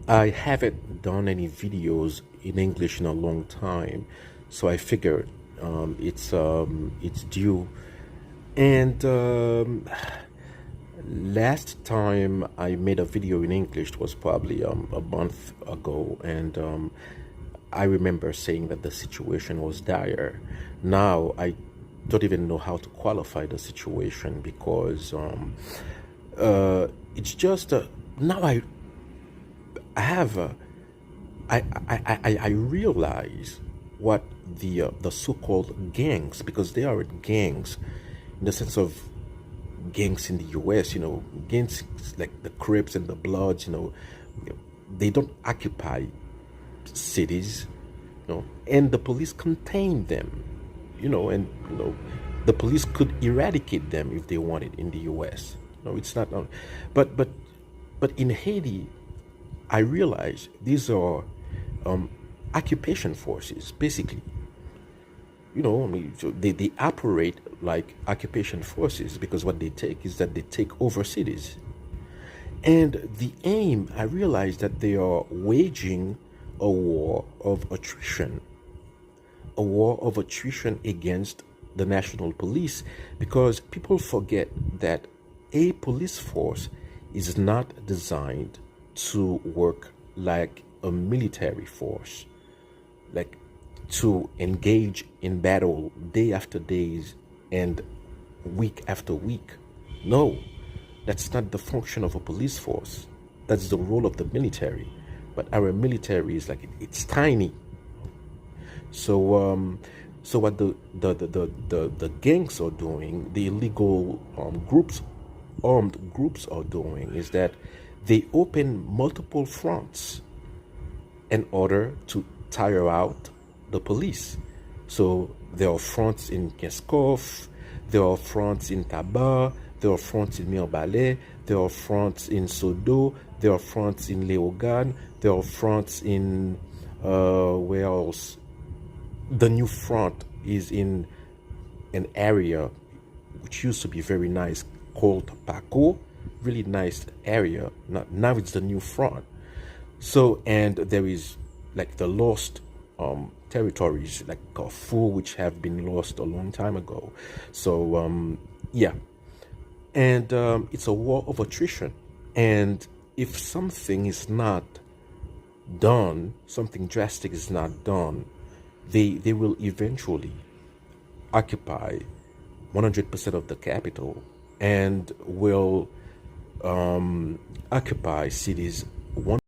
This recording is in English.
I haven't done any videos in English in a long time, so I figured it's due. And last time I made a video in English was probably a month ago, and I remember saying that the situation was dire. Now I don't even know how to qualify the situation because it's just now I have I realize what the so-called gangs, because they are gangs in the sense of gangs in the US, gangs like the Crips and the Bloods, they don't occupy cities, and the police contain them, and the police could eradicate them if they wanted in the US. No, it's not, but in Haiti, I realize these are um, occupation forces, basically. I mean, so they operate like occupation forces because what they take is that they take over cities. And the aim, I realize that they are waging a war of attrition, a war of attrition against the national police, because people forget that a police force is not designed to work like a military force, like to engage in battle day after days and week after week. No, that's not the function of a police force. That's the role of the military. But our military is like it's tiny. So what the gangs are doing, the illegal armed groups are doing, is that they open multiple fronts in order to tire out the police. So there are fronts in Keskov, there are fronts in Tabar, there are fronts in Mirbalais, there are fronts in Sodo, there are fronts in Leogan, there are fronts in where else? The new front is in an area which used to be very nice called Paco, really nice area. Now it's the new front. So, and there is like the lost territories like Carrefour, which have been lost a long time ago. So, yeah. And it's a war of attrition. And if something is not done, something drastic is not done, they will eventually occupy 100% of the capital and will occupy cities one